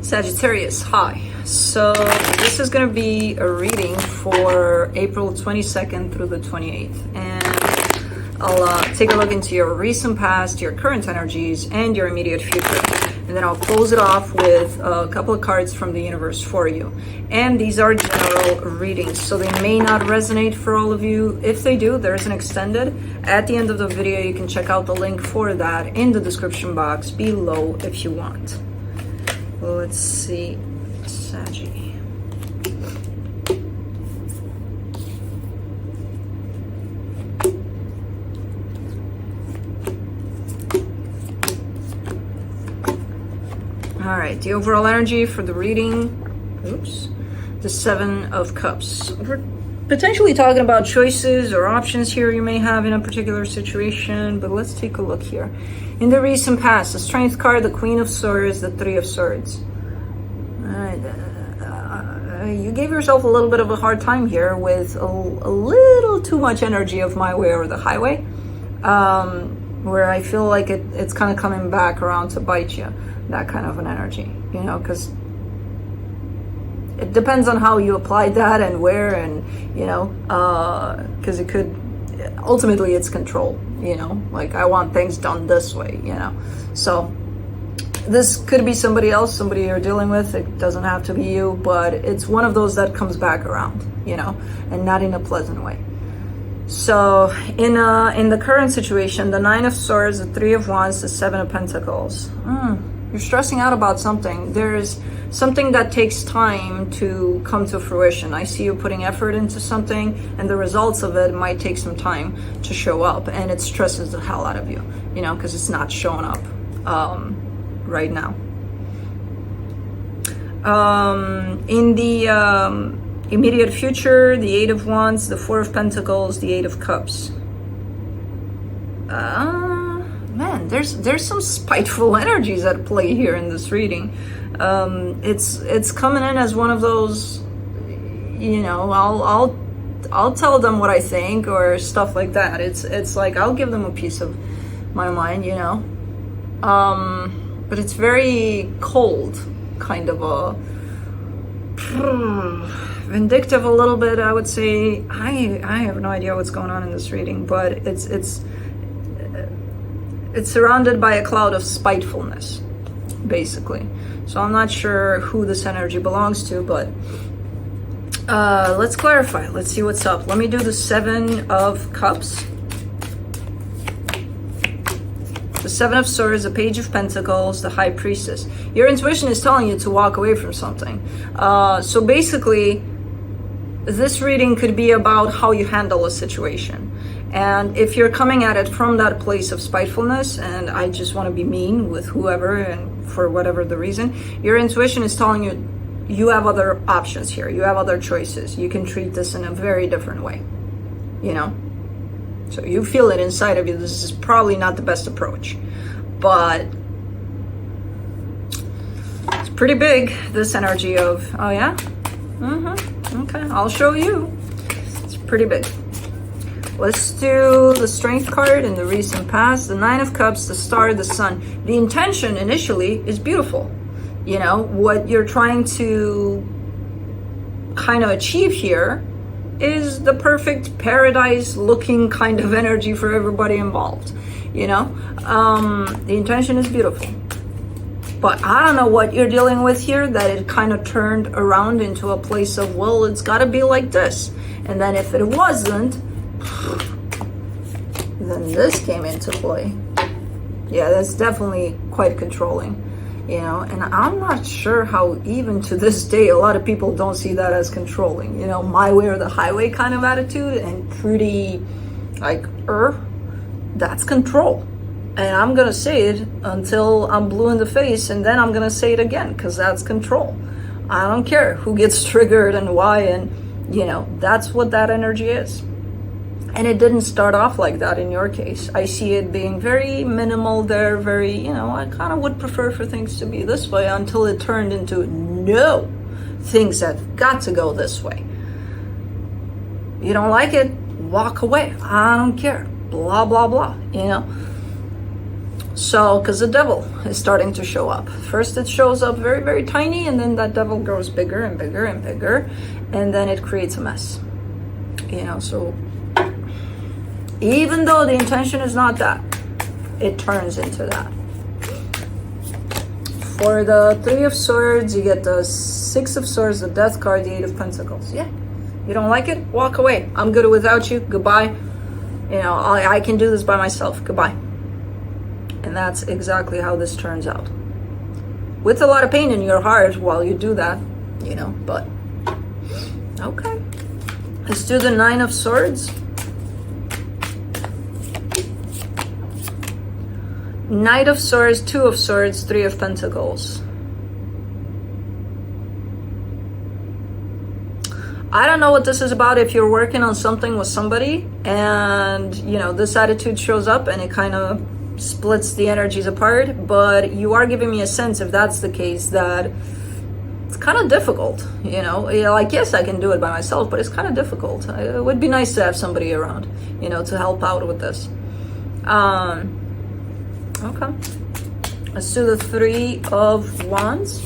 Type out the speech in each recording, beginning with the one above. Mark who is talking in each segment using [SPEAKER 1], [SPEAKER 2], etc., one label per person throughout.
[SPEAKER 1] Sagittarius, hi. So this is going to be a reading for April 22nd through the 28th. And I'll take a look into your recent past, your current energies, and your immediate future. And then I'll close it off with a couple of cards from the universe for you. And these are general readings, so they may not resonate for all of you. If they do, there's an extended. At the end of the video, you can check out the link for that in the description box below if you want. Let's see, Saggy. All right, the overall energy for the reading, the Seven of Cups. We're potentially talking about choices or options here you may have in a particular situation, but let's take a look here. In the recent past, the Strength card, the Queen of Swords, the Three of Swords. You gave yourself a little bit of a hard time here with a little too much energy of my way or the highway, where I feel like it's kind of coming back around to bite you, that kind of an energy, you know, because it depends on how you applied that and where, and, you know, because it could, ultimately it's control, you know, like I want things done this way, you know. So this could be somebody else, somebody you're dealing with. It doesn't have to be you, but it's one of those that comes back around, you know, and not in a pleasant way. So in the current situation, the Nine of Swords, the Three of Wands, the Seven of Pentacles. You're stressing out about something. There's something that takes time to come to fruition. I see you putting effort into something, and the results of it might take some time to show up, and it stresses the hell out of you, you know, because it's not showing up right now. In the immediate future, the Eight of Wands, the Four of Pentacles, the Eight of Cups. Man, there's some spiteful energies at play here in this reading. It's coming in as one of those, you know, I'll tell them what I think or stuff like that. It's like I'll give them a piece of my mind, you know. But it's very cold, kind of a vindictive a little bit, I would say. I have no idea what's going on in this reading, but it's surrounded by a cloud of spitefulness, basically. So I'm not sure who this energy belongs to, but let's clarify. Let's see what's up. Let me do the Seven of Cups. The Seven of Swords, the Page of Pentacles, the High Priestess. Your intuition is telling you to walk away from something. So basically, this reading could be about how you handle a situation. And if you're coming at it from that place of spitefulness, and I just want to be mean with whoever and for whatever the reason, your intuition is telling you you have other options here. You have other choices. You can treat this in a very different way, you know? So you feel it inside of you. This is probably not the best approach, but it's pretty big, this energy of, oh yeah? Okay, I'll show you. It's pretty big. Let's do the Strength card in the recent past, the Nine of Cups, the Star, the Sun. The intention initially is beautiful. You know, what you're trying to kind of achieve here is the perfect paradise looking kind of energy for everybody involved, you know. The intention is beautiful, but I don't know what you're dealing with here, that it kind of turned around into a place of, well, it's got to be like this, and then if it wasn't, then this came into play. Yeah, that's definitely quite controlling, you know, and I'm not sure how even to this day a lot of people don't see that as controlling, you know, my way or the highway kind of attitude, and pretty like, that's control. And I'm gonna say it until I'm blue in the face, and then I'm gonna say it again, because that's control. I don't care who gets triggered and why, and, you know, that's what that energy is. And it didn't start off like that in your case. I see it being very minimal there, very, you know, I kind of would prefer for things to be this way, until it turned into, no, things have got to go this way. You don't like it, walk away. I don't care. Blah, blah, blah, you know. So, because the devil is starting to show up. First it shows up very, very tiny, and then that devil grows bigger and bigger and bigger, and then it creates a mess. You know, so even though the intention is not that, it turns into that. For the Three of Swords, you get the Six of Swords, the Death card, the Eight of Pentacles. Yeah, you don't like it? Walk away. I'm good without you. Goodbye. You know, I can do this by myself. Goodbye. And that's exactly how this turns out. With a lot of pain in your heart while you do that, you know, but okay. Let's do the Nine of Swords. Knight of Swords, Two of Swords, Three of Pentacles. I don't know what this is about. If you're working on something with somebody and, you know, this attitude shows up and it kind of splits the energies apart, but you are giving me a sense, if that's the case, that it's kind of difficult, you know, like, yes, I can do it by myself, but it's kind of difficult. It would be nice to have somebody around, you know, to help out with this. Okay, let's do the Three of Wands,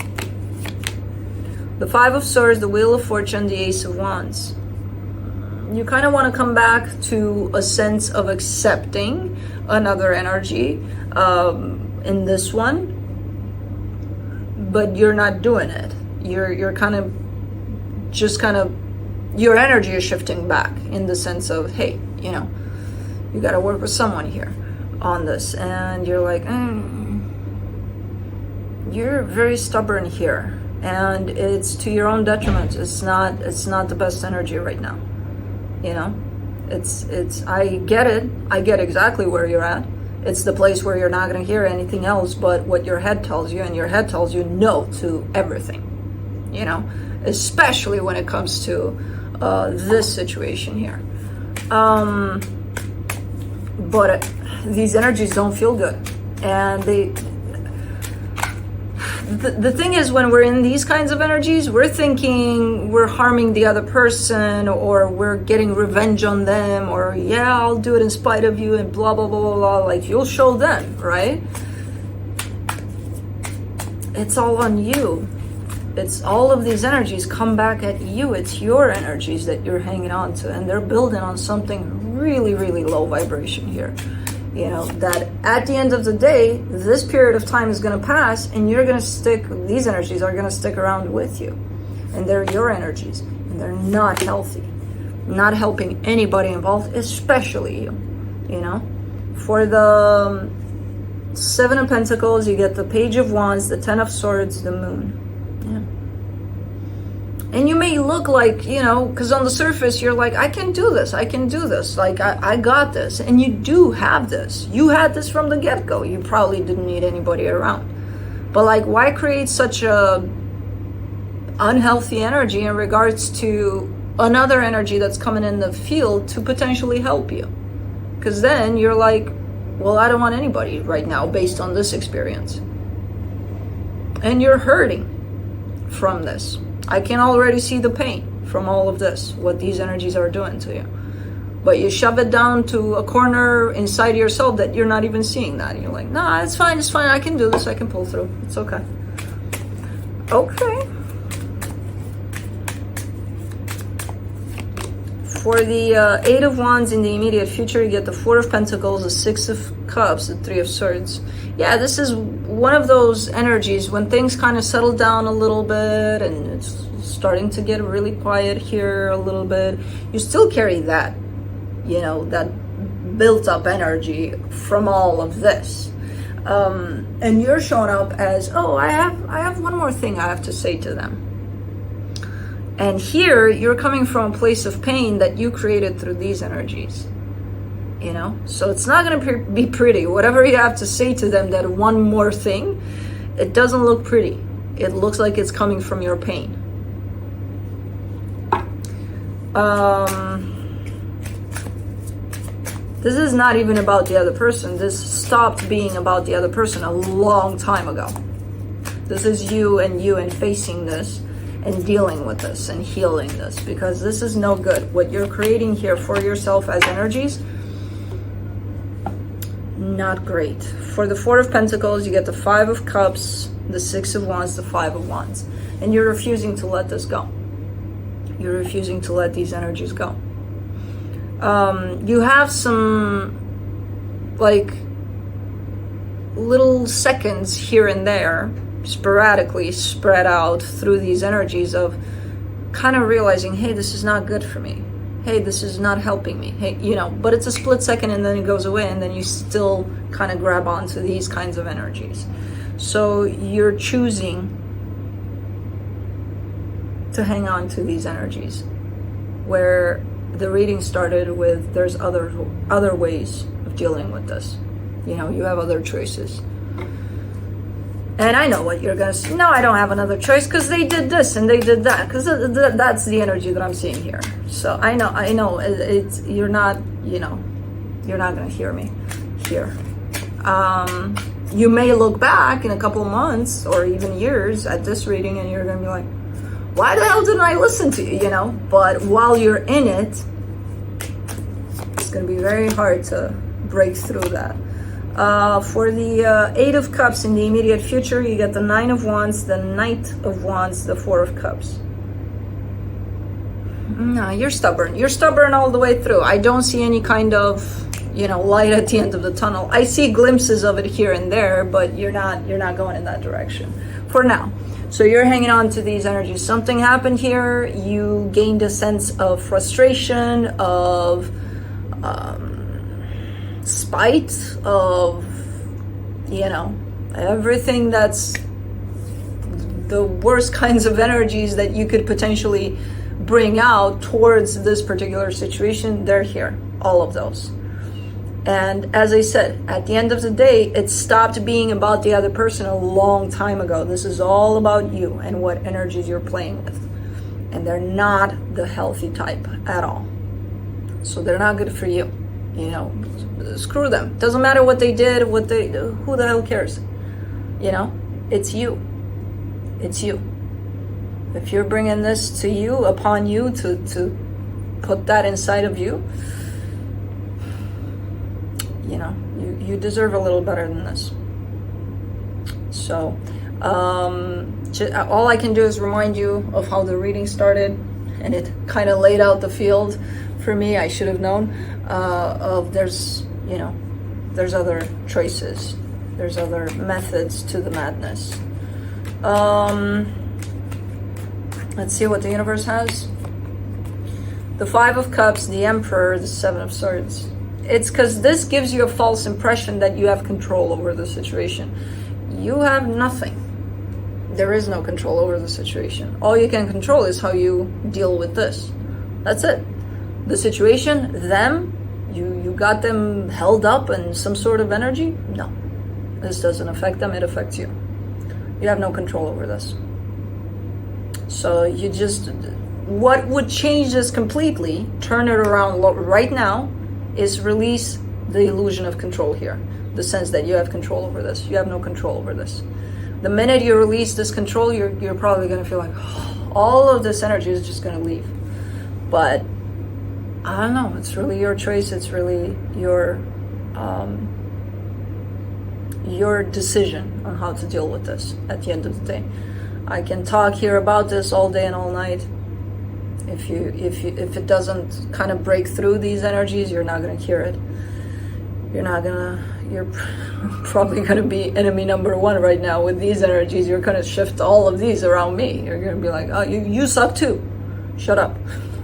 [SPEAKER 1] the Five of Swords, the Wheel of Fortune, the Ace of Wands. You kind of want to come back to a sense of accepting another energy in this one, but you're not doing it. You're kind of your energy is shifting back in the sense of, hey, you know, you got to work with someone here on this, and you're like, you're very stubborn here, and it's to your own detriment. It's not the best energy right now, you know. It's I get it. I get exactly where you're at. It's the place where you're not going to hear anything else but what your head tells you, and your head tells you no to everything, you know, especially when it comes to this situation here. But these energies don't feel good, and the thing is, when we're in these kinds of energies, we're thinking we're harming the other person, or we're getting revenge on them, or yeah, I'll do it in spite of you, and blah blah blah blah blah. Like, you'll show them, right? It's all on you. It's all of these energies come back at you. It's your energies that you're hanging on to, and they're building on something really, really low vibration here. You know, that at the end of the day, this period of time is going to pass, and you're going to these energies are going to stick around with you, and they're your energies, and they're not healthy, not helping anybody involved, especially you, you know. For the Seven of Pentacles, you get the Page of Wands, the Ten of Swords, the Moon. And you may look like, you know, because on the surface, you're like, I can do this. I can do this. Like, I got this. And you do have this. You had this from the get-go. You probably didn't need anybody around. But, like, why create such a unhealthy energy in regards to another energy that's coming in the field to potentially help you? Because then you're like, well, I don't want anybody right now based on this experience. And you're hurting from this. I can already see the pain from all of this, what these energies are doing to you. But you shove it down to a corner inside yourself that you're not even seeing that. And you're like, nah, it's fine, I can do this, I can pull through. It's okay. Okay. For the Eight of Wands in the immediate future, you get the Four of Pentacles, the Six of Cups, the Three of Swords. Yeah, this is one of those energies when things kind of settle down a little bit and it's starting to get really quiet here a little bit. You still carry that, you know, that built up energy from all of this. And you're showing up as, oh, I have one more thing I have to say to them. And here, you're coming from a place of pain that you created through these energies, you know? So it's not going to be pretty. Whatever you have to say to them, that one more thing, it doesn't look pretty. It looks like it's coming from your pain. This is not even about the other person. This stopped being about the other person a long time ago. This is you and facing this, and dealing with this and healing this, because this is no good. What you're creating here for yourself as energies, not great. For the Four of Pentacles, you get the Five of Cups, the Six of Wands, the Five of Wands. And you're refusing to let this go. You're refusing to let these energies go. You have some, like, little seconds here and there, sporadically spread out through these energies of kind of realizing, hey, this is not good for me. Hey, this is not helping me. Hey, you know, but it's a split second and then it goes away, and then you still kind of grab onto these kinds of energies. So you're choosing to hang on to these energies, where the reading started with there's other ways of dealing with this. You know, you have other choices. And I know what you're gonna say. No, I don't have another choice because they did this and they did that. Because that's the energy that I'm seeing here. So I know. It's you're not gonna hear me here. You may look back in a couple of months or even years at this reading, and you're gonna be like, why the hell didn't I listen to you? You know. But while you're in it, it's gonna be very hard to break through that. For the Eight of Cups in the immediate future, you get the Nine of Wands, the Knight of Wands, the Four of Cups. No, you're stubborn. You're stubborn all the way through. I don't see any kind of, light at the end of the tunnel. I see glimpses of it here and there, but you're not going in that direction for now. So you're hanging on to these energies. Something happened here. You gained a sense of frustration, of spite, of everything that's the worst kinds of energies that you could potentially bring out towards this particular situation. They're here, all of those. And as I said, at the end of the day, it stopped being about the other person a long time ago. This is all about you and what energies you're playing with, and they're not the healthy type at all. So they're not good for you. Screw them. Doesn't matter what they did, who the hell cares? It's you. It's you. If you're bringing this to you, upon you, to put that inside of you, you deserve a little better than this. So, all I can do is remind you of how the reading started, and it kind of laid out the field for me. I should have known there's other choices, there's other methods to the madness. Let's see what the universe has. The Five of Cups, the Emperor, the Seven of Swords. It's because this gives you a false impression that you have control over the situation. You have nothing. There is no control over the situation. All you can control is how you deal with this. That's it. The situation, them, you got them held up in some sort of energy? No. This doesn't affect them, it affects you. You have no control over this. So what would change this completely, turn it around right now, is release the illusion of control here. The sense that you have control over this. You have no control over this. The minute you release this control, you're probably going to feel like, all of this energy is just going to leave. But I don't know. It's really your choice. It's really your decision on how to deal with this at the end of the day. I can talk here about this all day and all night. If it doesn't kind of break through these energies, you're not going to hear it. You're probably going to be enemy number one right now with these energies. You're going to shift all of these around me. You're going to be like, oh, you suck too. Shut up.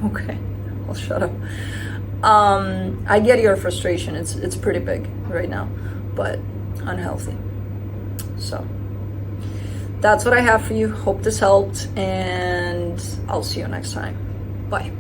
[SPEAKER 1] Okay, I'll shut up. I get your frustration. It's pretty big right now, but unhealthy. So that's what I have for you. Hope this helped, and I'll see you next time. Bye.